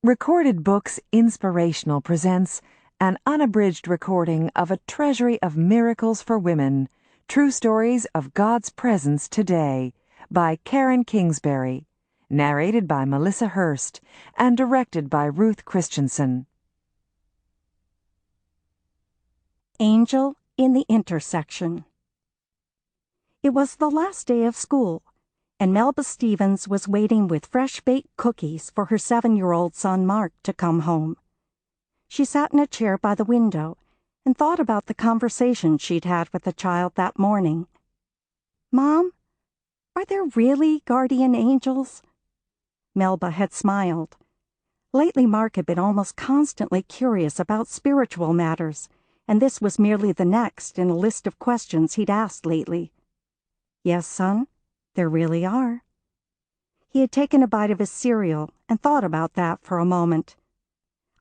Recorded Books Inspirational presents an unabridged recording of A Treasury of Miracles for Women, True Stories of God's Presence Today, by Karen Kingsbury, narrated by Melissa Hurst, and directed by Ruth Christensen. Angel in the Intersection. It was the last day of school, and Melba Stevens was waiting with fresh-baked cookies for her 7-year-old son Mark to come home. She sat in a chair by the window and thought about the conversation she'd had with the child that morning. "Mom, are there really guardian angels?" Melba had smiled. Lately Mark had been almost constantly curious about spiritual matters, and this was merely the next in a list of questions he'd asked lately. "Yes, son, there really are." He had taken a bite of his cereal and thought about that for a moment.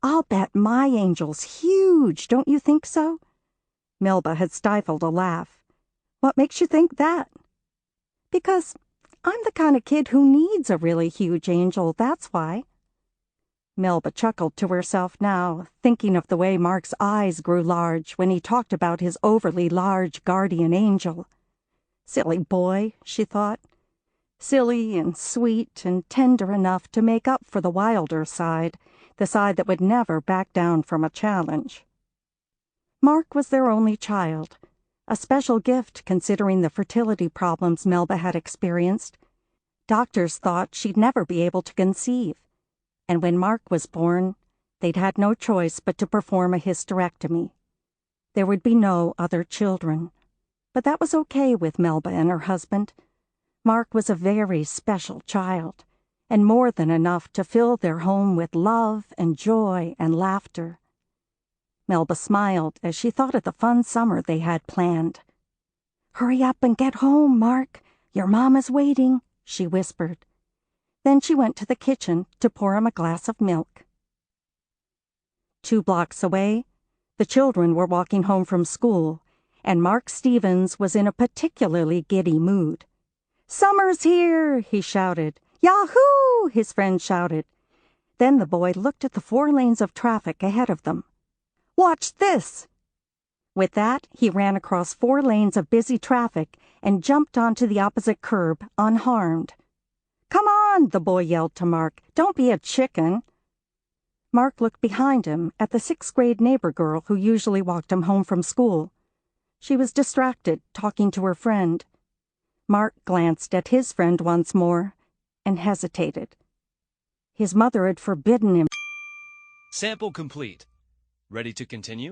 "I'll bet my angel's huge, don't you think so?" Melba had stifled a laugh. "What makes you think that?" "Because I'm the kind of kid who needs a really huge angel, that's why." Melba chuckled to herself now, thinking of the way Mark's eyes grew large when he talked about his overly large guardian angel. Silly boy, she thought. Silly and sweet and tender enough to make up for the wilder side, the side that would never back down from a challenge. Mark was their only child, a special gift considering the fertility problems Melba had experienced. Doctors thought she'd never be able to conceive, and when Mark was born, they'd had no choice but to perform a hysterectomy. There would be no other children. But that was okay with Melba and her husband. Mark was a very special child, and more than enough to fill their home with love and joy and laughter. Melba smiled as she thought of the fun summer they had planned. "Hurry up and get home, Mark. Your mama's waiting," she whispered. Then she went to the kitchen to pour him a glass of milk. 2 blocks away, the children were walking home from school, and Mark Stevens was in a particularly giddy mood. "Summer's here!" he shouted. "Yahoo!" his friend shouted. Then the boy looked at the 4 lanes of traffic ahead of them. "Watch this!" With that, he ran across 4 lanes of busy traffic and jumped onto the opposite curb, unharmed. "Come on!" the boy yelled to Mark. "Don't be a chicken." Mark looked behind him at the 6th-grade neighbor girl who usually walked him home from school. She was distracted, talking to her friend. Mark glanced at his friend once more and hesitated. His mother had forbidden him. Sample complete. Ready to continue?